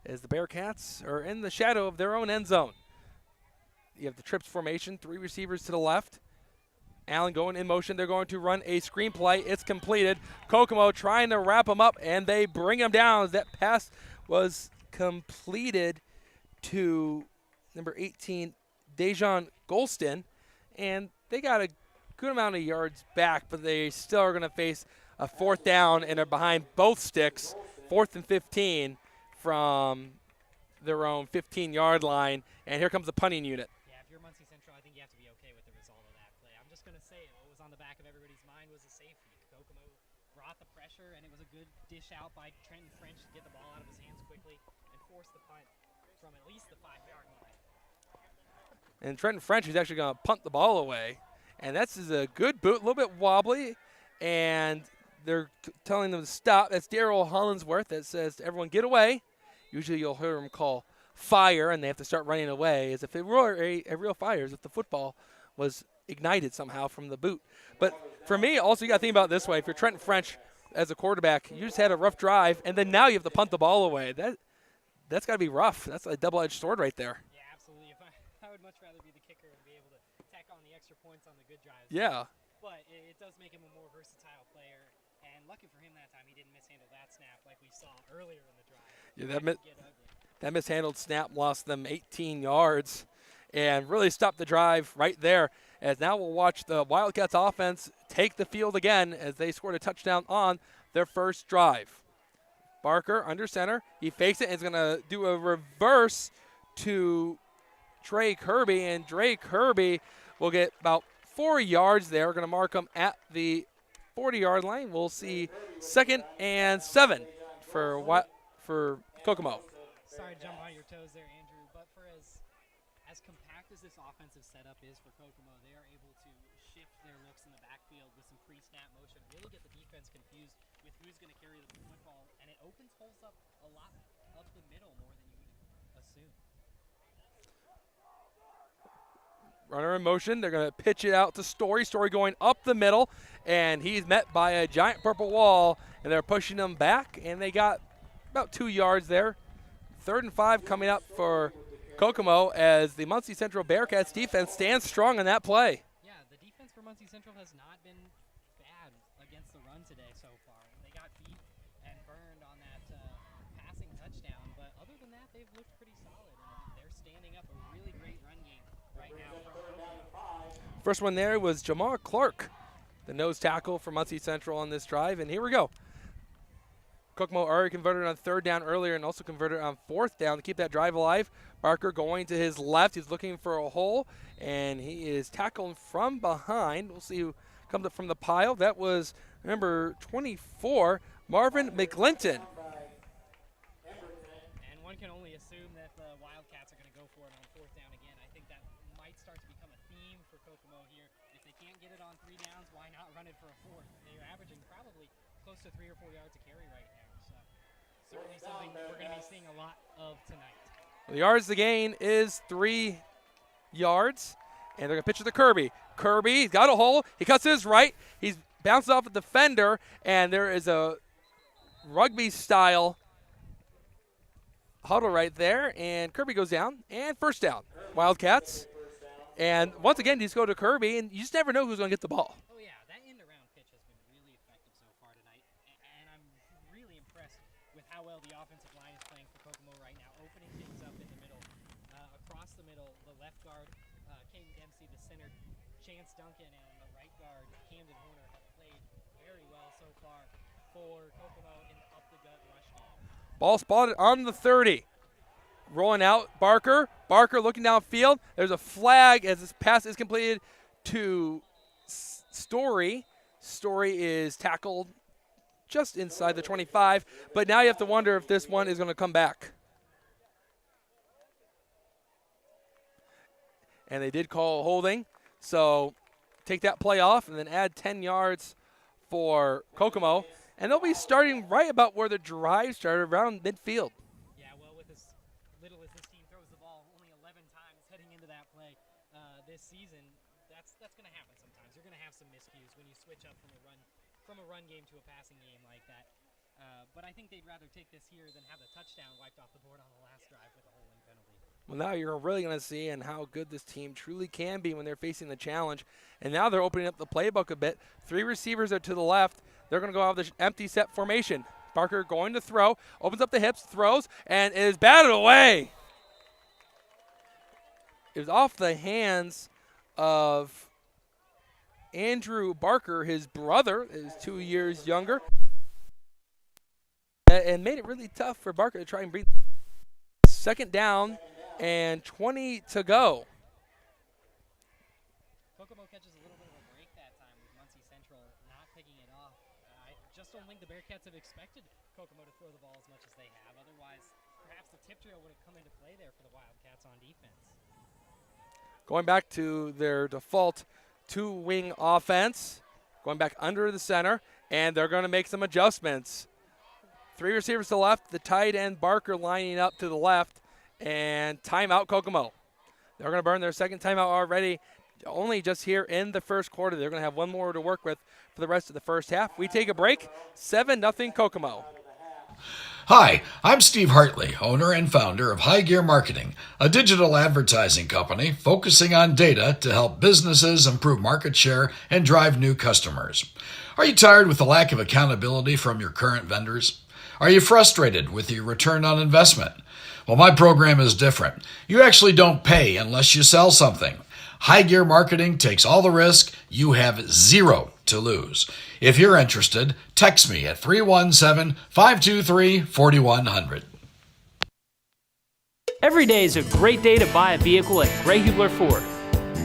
[SPEAKER 2] as the Bearcats are in the shadow of their own end zone. You have the trips formation, 3 receivers to the left. Allen going in motion. They're going to run a screen play. It's completed. Kokomo trying to wrap him up, and they bring him down. That pass was completed to number 18, Dejan Golston, and they got a good amount of yards back, but they still are going to face a 4th down, and are behind both sticks, 4th and 15 from their own 15-yard line, and here comes the punting unit.
[SPEAKER 3] Yeah, if you're Muncie Central, I think you have to be okay with the result of that play. I'm just going to say it. What was on the back of everybody's mind was a safety. Kokomo brought the pressure, and it was a good dish out by Trenton French to get the ball out of his hands quickly and force the punt from at least the 5-yard line.
[SPEAKER 2] And Trenton French is actually going to punt the ball away, and that's a good boot, a little bit wobbly, and they're telling them to stop. That's Daryl Hollinsworth that says to everyone, get away. Usually you'll hear them call fire, and they have to start running away as if it were a real fire, as if the football was ignited somehow from the boot. But for me, also you got to think about it this way. If you're Trenton French as a quarterback, you just had a rough drive, and then now you have to punt the ball away. That's got to be rough. That's a double-edged sword right there.
[SPEAKER 3] Yeah, absolutely. I would much rather be the kicker and be able to tack on the extra points on the good drives.
[SPEAKER 2] Yeah.
[SPEAKER 3] But it does make him a more versatile player. And lucky for him that time, he didn't mishandle that snap like we saw earlier in the drive.
[SPEAKER 2] Yeah, that mishandled snap lost them 18 yards and really stopped the drive right there. As now we'll watch the Wildcats offense take the field again as they scored a touchdown on their first drive. Barker under center. He fakes it and is going to do a reverse to Dre Kirby, and Dre Kirby will get about 4 yards there. We're going to mark him at the 40-yard line. We'll see 2nd and 7 for Kokomo.
[SPEAKER 3] Sorry to jump on your toes there, Andrew, but for as as compact as this offensive setup is for Kokomo, they are able to shift their looks in the backfield with some pre-snap motion, really get the defense confused with who's going to carry the football, and it opens holes up a lot up the middle more than you would assume.
[SPEAKER 2] Runner in motion. They're going to pitch it out to Story. Story going up the middle, and he's met by a giant purple wall, and they're pushing him back, and they got about 2 yards there. 3rd and 5 coming up for Kokomo as the Muncie Central Bearcats defense stands strong on that play.
[SPEAKER 3] Yeah, the defense for Muncie Central has not been bad against the run today so far. They got beat and burned on that passing touchdown, but other than that, they've looked pretty solid, and they're standing up a really great run game right now.
[SPEAKER 2] First one there was Jamar Clark, the nose tackle for Muncie Central on this drive, and here we go. Kokomo already converted on 3rd down earlier and also converted on 4th down to keep that drive alive. Barker going to his left. He's looking for a hole, and he is tackled from behind. We'll see who comes up from the pile. That was number 24, Marvin McClinton.
[SPEAKER 3] And one can only assume that the Wildcats are going to go for it on 4th down again. I think that might start to become a theme for Kokomo here. If they can't get it on 3 downs, why not run it for a 4th? They're averaging probably close to 3 or 4 yards a carry right now. So certainly something we're going to be seeing a lot of tonight.
[SPEAKER 2] The yards to gain is 3 yards, and they're going to pitch it to Kirby. Kirby, he's got a hole. He cuts to his right. He's bounced off a defender, and there is a rugby-style huddle right there, and Kirby goes down, and 1st down. Wildcats. And once again, you just go to Kirby, and you just never know who's going to get the ball.
[SPEAKER 3] Oh, yeah, that end-around pitch has been really effective so far tonight, and I'm really impressed with how well the offensive line is playing for Kokomo right now, opening things up in the middle. Across the middle, the left guard, Caden Dempsey, the center, Chance Duncan, and the right guard, Camden Horner, have played very well so far for Kokomo in the up-the-gut rush game.
[SPEAKER 2] Ball spotted on the 30. Rolling out, Barker. Barker looking downfield. There's a flag as this pass is completed to Story. Story is tackled just inside the 25, but now you have to wonder if this one is going to come back. And they did call holding, so take that play off and then add 10 yards for Kokomo, and they'll be starting right about where the drive started, around midfield.
[SPEAKER 3] Yeah, well, with as little as this team throws the ball only 11 times heading into that play this season, that's going to happen sometimes. You're going to have some miscues when you switch up from a run game to a passing game like that. But I think they'd rather take this here than have the touchdown wiped off the board on the last drive with a holding penalty.
[SPEAKER 2] Well, now you're really going to see and how good this team truly can be when they're facing the challenge. And now they're opening up the playbook a bit. 3 receivers are to the left. They're going to go out of this empty set formation. Barker going to throw, opens up the hips, throws, and is batted away. It was off the hands of Andrew Barker, his brother, is 2 years younger, and made it really tough for Barker to try and breathe. 2nd down and 20 to go.
[SPEAKER 3] Kokomo catches a little bit of a break that time with Muncie Central not picking it off. I just don't think the Bearcats have expected Kokomo to throw the ball as much as they have. Otherwise, perhaps the tip drill would have come into play there for the Wildcats on defense.
[SPEAKER 2] Going back to their default 2-wing offense, going back under the center, and they're going to make some adjustments. 3 receivers to the left, the tight end Barker lining up to the left, and timeout Kokomo. They're going to burn their 2nd timeout already, only just here in the 1st quarter. They're going to have one more to work with for the rest of the 1st half. We take a break, 7-0 Kokomo.
[SPEAKER 1] Hi, I'm Steve Hartley, owner and founder of High Gear Marketing, a digital advertising company focusing on data to help businesses improve market share and drive new customers. Are you tired with the lack of accountability from your current vendors? Are you frustrated with your return on investment? Well, my program is different. You actually don't pay unless you sell something. High Gear Marketing takes all the risk. You have 0 to lose. If you're interested, text me at 317-523-4100.
[SPEAKER 4] Every day is a great day to buy a vehicle at Greg Hubler Ford.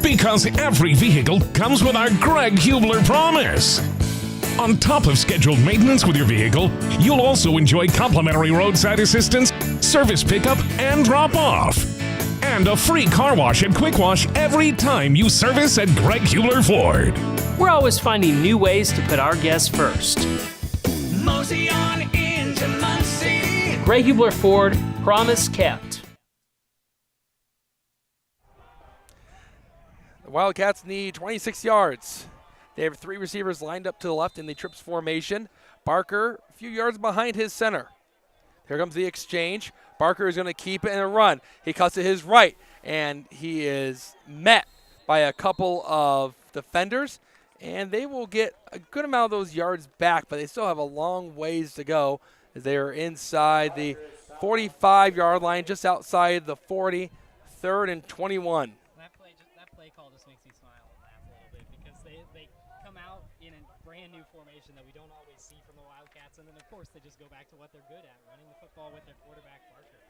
[SPEAKER 5] Because every vehicle comes with our Greg Hubler promise. On top of scheduled maintenance with your vehicle, you'll also enjoy complimentary roadside assistance, service pickup, and drop-off. and a free car wash and quick wash every time you service at Greg Hubler Ford.
[SPEAKER 4] We're always finding new ways to put our guests first.
[SPEAKER 6] Mosey on into Muncie.
[SPEAKER 4] Greg Hubler Ford, promise kept.
[SPEAKER 2] The Wildcats need 26 yards. They have 3 receivers lined up to the left in the trips formation. Barker a few yards behind his center. Here comes the exchange. Barker is going to keep it in a run. He cuts to his right, and he is met by a couple of defenders, and they will get a good amount of those yards back, but they still have a long ways to go as they are inside the 45-yard line, just outside the 40, 3rd and 21.
[SPEAKER 3] That play call just makes me smile and laugh a little bit because they come out in a brand new formation that we don't always see from the Wildcats, and then of course they just go back to what they're good at, running the football with their quarterback Barker.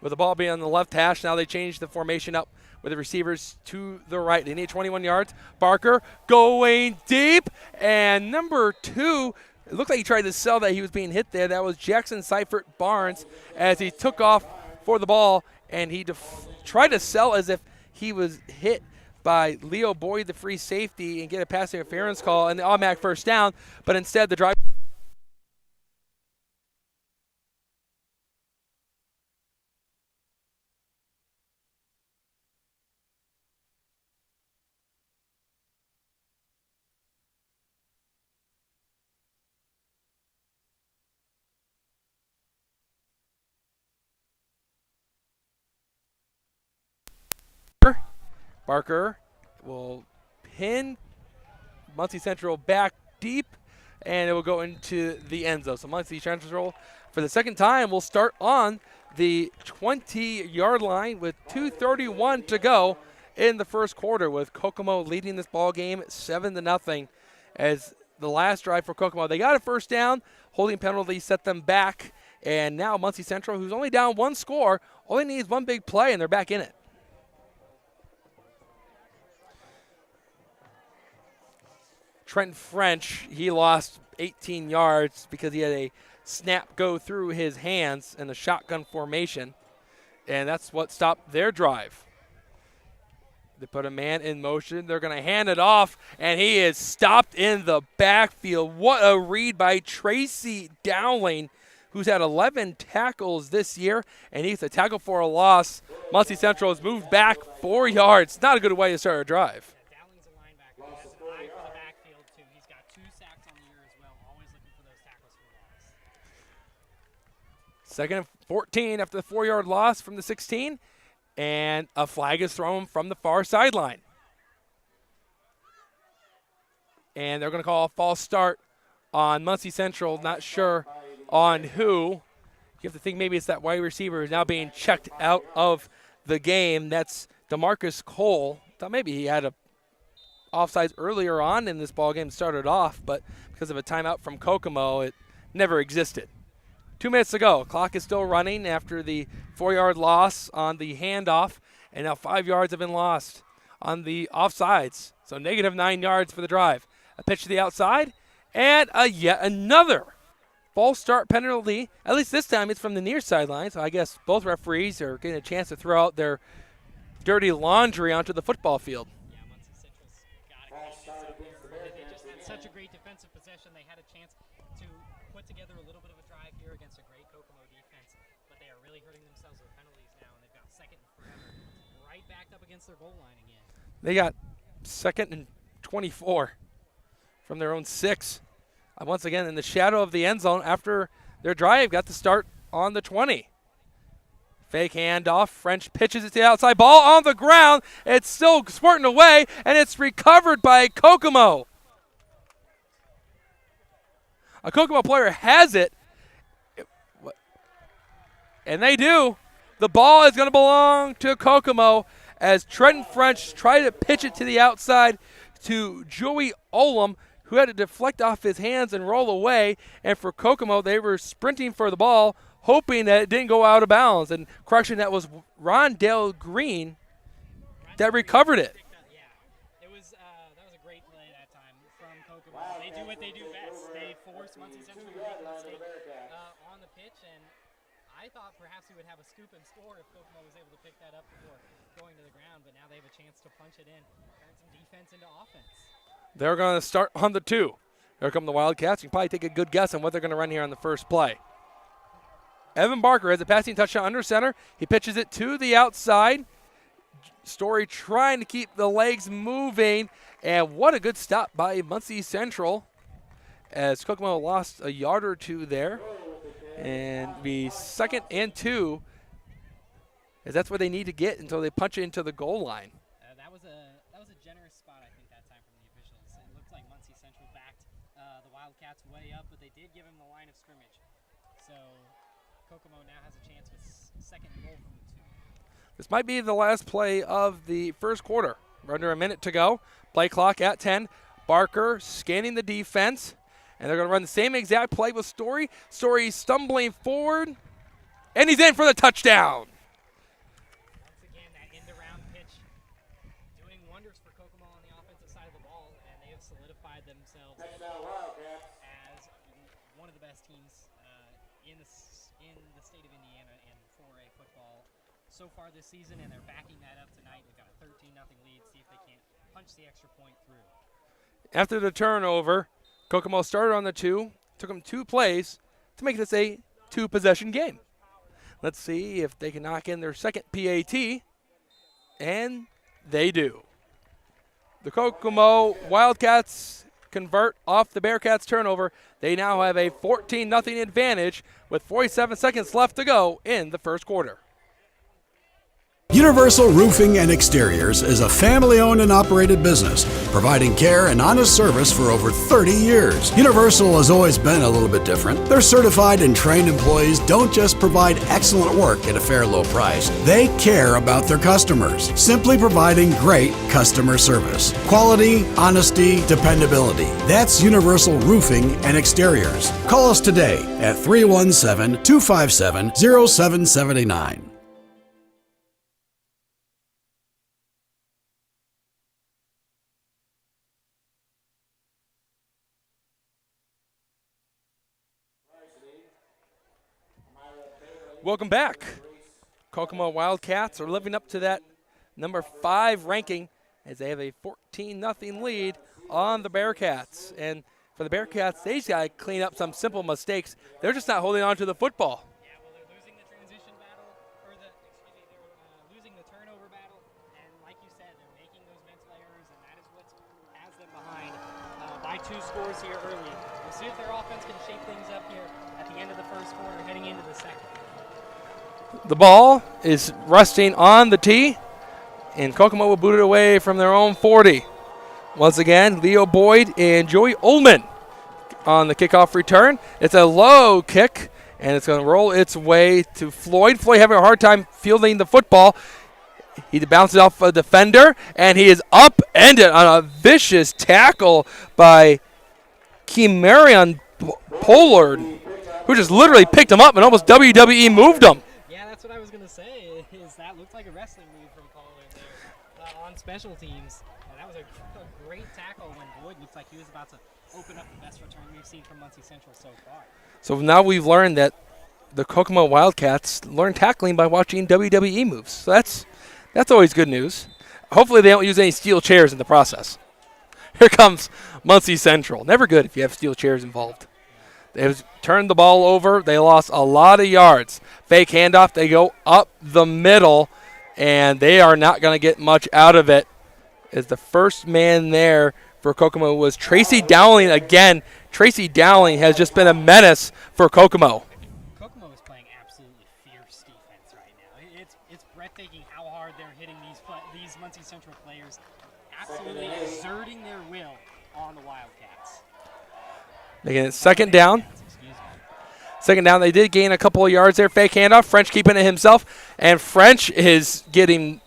[SPEAKER 2] With the ball being on the left hash, now they change the formation up with the receivers to the right. They need 21 yards. Barker going deep, and number 2, it looked like he tried to sell that he was being hit there. That was Jackson Seifert Barnes as he took off for the ball, and he tried to sell as if he was hit by Leo Boyd, the free safety, and get a pass interference call and the automatic first down, but instead the drive. Barker will pin Muncie Central back deep, and it will go into the end zone. So Muncie Central, for the second time, will start on the 20-yard line with 2:31 to go in the first quarter, with Kokomo leading this ball game 7-0. As the last drive for Kokomo, they got a first down, holding penalty set them back, and now Muncie Central, who's only down 1 score, only needs 1 big play, and they're back in it. Trent French, he lost 18 yards because he had a snap go through his hands in the shotgun formation, and that's what stopped their drive. They put a man in motion. They're going to hand it off, and he is stopped in the backfield. What a read by Tracy Dowling, who's had 11 tackles this year, and he's a tackle for a loss. Muncie Central has moved back 4 yards. Not a good way to start a drive. Second and 14 after the 4-yard loss from the 16, and a flag is thrown from the far sideline. And they're going to call a false start on Muncie Central, not sure on who. You have to think maybe it's that wide receiver who's now being checked out of the game. That's DeMarcus Cole. Thought maybe he had a offsides earlier on in this ball game, started off, but because of a timeout from Kokomo, it never existed. 2 minutes to go. Clock is still running after the 4-yard loss on the handoff, and now 5 yards have been lost on the offsides. So negative 9 yards for the drive. A pitch to the outside, and yet another false start penalty. At least this time it's from the near sideline, so I guess both referees are getting a chance to throw out their dirty laundry onto the football field.
[SPEAKER 3] Yeah, Muncie Central's got to clean this up here. They just had such a great defensive possession. They had a chance to put together a little bit of a drive here against a great Kokomo defense, but they are really hurting themselves with penalties now, and they've got 2nd and forever right backed up against their goal line again.
[SPEAKER 2] They got 2nd and 24 from their own 6. Once again, in the shadow of the end zone after their drive, got the start on the 20. Fake handoff. French pitches it to the outside. Ball on the ground. It's still squirting away, and it's recovered by Kokomo. A Kokomo player has it, and they do. The ball is going to belong to Kokomo as Trenton French tried to pitch it to the outside to Joey Olam, who had to deflect off his hands and roll away. And for Kokomo, they were sprinting for the ball, hoping that it didn't go out of bounds. And correction, that was Rondell Green that recovered it.
[SPEAKER 3] That was a great play that time from Kokomo. They do what they do best. They force Muncie Central to make a mistake on the pitch, and I I thought perhaps he would have a scoop and score if Kokomo was able to pick that up before going to the ground, but now they have a chance to punch it in, turn some defense into offense.
[SPEAKER 2] They're going to start on the 2. Here come the Wildcats. You can probably take a good guess on what they're going to run here on the first play. Evan Barker has a passing touchdown under center. He pitches it to the outside. Story trying to keep the legs moving. And what a good stop by Muncie Central as Kokomo lost a yard or two there. And be 2nd and 2, as that's what they need to get until they punch it into the goal line.
[SPEAKER 3] That was a generous spot, I think, that time from the officials. It looked like Muncie Central backed the Wildcats way up, but they did give him the line of scrimmage. So Kokomo now has a chance with 2nd and goal from the 2.
[SPEAKER 2] This might be the last play of the first quarter. We're under a minute to go. Play clock at 10. Barker scanning the defense. And they're going to run the same exact play with Story. Story stumbling forward. And he's in for the touchdown.
[SPEAKER 3] Once again, that end-around pitch doing wonders for Kokomo on the offensive side of the ball, and they have solidified themselves as one of the best teams in the state of Indiana in 4A football so far this season, and they're backing that up tonight. They've got a 13-0 lead. See if they can't punch the extra point through.
[SPEAKER 2] After the turnover, Kokomo started on the 2. Took them 2 plays to make this a 2-possession game. Let's see if they can knock in their second PAT, and they do. The Kokomo Wildcats convert off the Bearcats' turnover. They now have a 14-0 advantage with 47 seconds left to go in the first quarter.
[SPEAKER 7] Universal Roofing and Exteriors is a family-owned and operated business, providing care and honest service for over 30 years. Universal has always been a little bit different. Their certified and trained employees don't just provide excellent work at a fair low price. They care about their customers, simply providing great customer service. Quality, honesty, dependability. That's Universal Roofing and Exteriors. Call us today at 317-257-0779.
[SPEAKER 2] Welcome back. Kokomo Wildcats are living up to that number 5 ranking as they have a 14-0 lead on the Bearcats. And for the Bearcats, they just got to clean up some simple mistakes. They're just not holding on to the football.
[SPEAKER 3] Yeah, well, they're losing the transition battle, or they're losing the turnover battle. And like you said, they're making those mental errors, and that is what has them behind by 2 scores here early. We'll see if their offense can shape things up here at the end of the first quarter, heading into the second.
[SPEAKER 2] The ball is resting on the tee, and Kokomo will boot it away from their own 40. Once again, Leo Boyd and Joey Ullman on the kickoff return. It's a low kick, and it's going to roll its way to Floyd. Floyd having a hard time fielding the football. He bounces off a defender, and he is upended on a vicious tackle by Kemarion Pollard, who just literally picked him up and almost WWE moved him.
[SPEAKER 3] That's what I was going to say, is that looked like a wrestling move from Pollard there on special teams. And that was a great tackle when Boyd looked like he was about to open up the best return we've seen from Muncie Central so far.
[SPEAKER 2] So now we've learned that the Kokomo Wildcats learn tackling by watching WWE moves. So that's always good news. Hopefully they don't use any steel chairs in the process. Here comes Muncie Central. Never good if you have steel chairs involved. They have turned the ball over. They lost a lot of yards. Fake handoff. They go up the middle, and they are not going to get much out of it. As the first man there for Kokomo was Tracy Dowling again. Tracy Dowling has just been a menace for Kokomo.
[SPEAKER 3] Kokomo is playing absolutely fierce defense right now. It's breathtaking how hard they're hitting these Muncie Central players, absolutely exerting their will on the Wildcats.
[SPEAKER 2] Again, second down. Second down, they did gain a couple of yards there. Fake handoff. French keeping it himself. And French is getting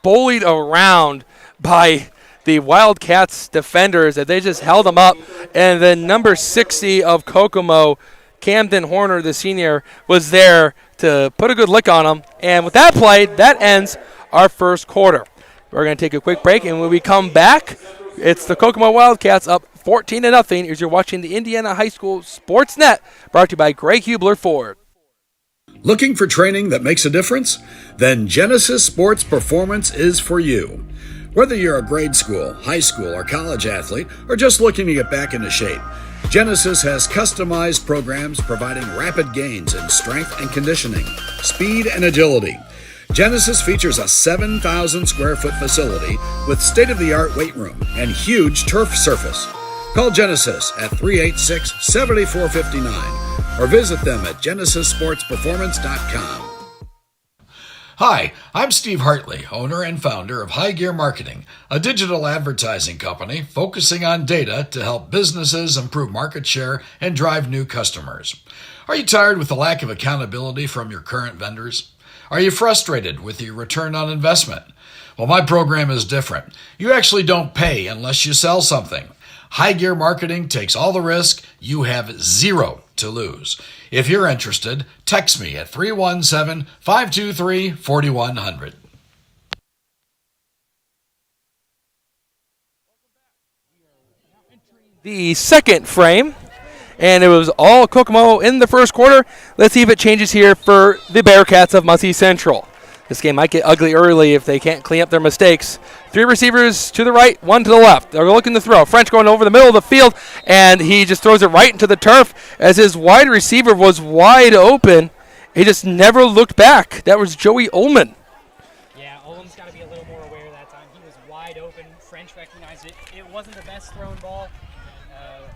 [SPEAKER 2] bullied around by the Wildcats defenders. They just held him up. And then number 60 of Kokomo, Camden Horner, the senior, was there to put a good lick on him. And with that play, that ends our first quarter. We're going to take a quick break, and when we come back, it's the Kokomo Wildcats up 14-0 as you're watching the Indiana High School Sports Net, brought to you by Greg Hubler Ford.
[SPEAKER 7] Looking for training that makes a difference? Then Genesis Sports Performance is for you. Whether you're a grade school, high school, or college athlete, or just looking to get back into shape, Genesis has customized programs providing rapid gains in strength and conditioning, speed and agility. Genesis features a 7,000 square foot facility with state-of-the-art weight room and huge turf surface. Call Genesis at 386-7459 or visit them at genesissportsperformance.com.
[SPEAKER 1] Hi, I'm Steve Hartley, owner and founder of High Gear Marketing, a digital advertising company focusing on data to help businesses improve market share and drive new customers. Are you tired with the lack of accountability from your current vendors? Are you frustrated with your return on investment? Well, my program is different. You actually don't pay unless you sell something. High Gear Marketing takes all the risk. You have zero to lose. If you're interested, text me at 317-523-4100.
[SPEAKER 2] The second frame, and it was all Kokomo in the first quarter. Let's see if it changes here for the Bearcats of Muncie Central. This game might get ugly early if they can't clean up their mistakes. 3 receivers to the right, 1 to the left. They're looking to throw. French going over the middle of the field, and he just throws it right into the turf as his wide receiver was wide open. He just never looked back. That was Joey Ullman.
[SPEAKER 3] Yeah, Ullman's got to be a little more aware that time. He was wide open. French recognized it. It wasn't the best thrown ball,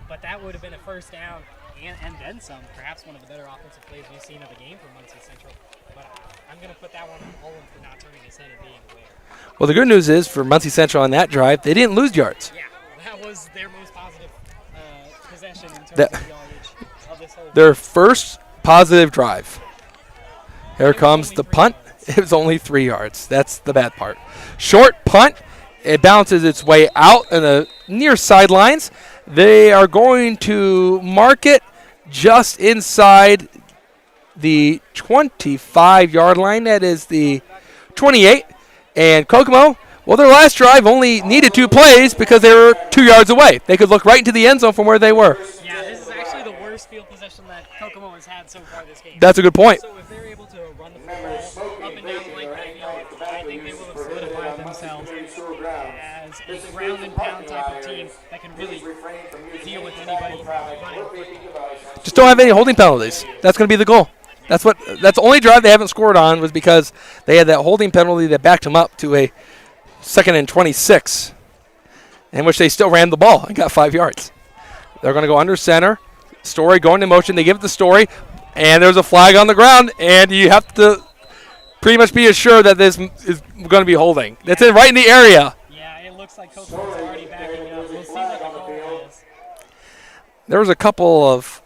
[SPEAKER 3] but that would have been a first down and then some. Perhaps one of the better offensive plays we've seen of the game from Muncie Central. But I'm going to put that one on Ullman for not turning his head and being aware.
[SPEAKER 2] Well, the good news is for Muncie Central on that drive, they didn't lose yards.
[SPEAKER 3] Yeah, that was their most positive possession in terms
[SPEAKER 2] That-
[SPEAKER 3] of yardage of this whole
[SPEAKER 2] Their first positive drive. Here comes the punt. It was only 3 yards. That's the bad part. Short punt. It bounces its way out in the near sidelines. They are going to mark it just inside the 25-yard line. That is the 28. And Kokomo, well, their last drive only needed 2 plays because they were 2 yards away. They could look right into the end zone from where they were.
[SPEAKER 3] Yeah, this is actually the worst field possession that Kokomo has had so far this game.
[SPEAKER 2] That's a good point.
[SPEAKER 3] So if they're able to run the football up and down the length of the field, I think they will have solidified themselves as a ground and pound type of team that can really deal with anybody running football.
[SPEAKER 2] Just don't have any holding penalties. That's going to be the goal. That's the only drive they haven't scored on was because they had that holding penalty that backed them up to a 2nd and 26, in which they still ran the ball and got 5 yards. They're going to go under center. Story going in motion. They give it the Story, and there's a flag on the ground, and you have to pretty much be assured that this is going to be holding. That's it right in the area.
[SPEAKER 3] Yeah, it looks like Kokomo's already backing it up. We'll see what the call is.
[SPEAKER 2] There was a couple of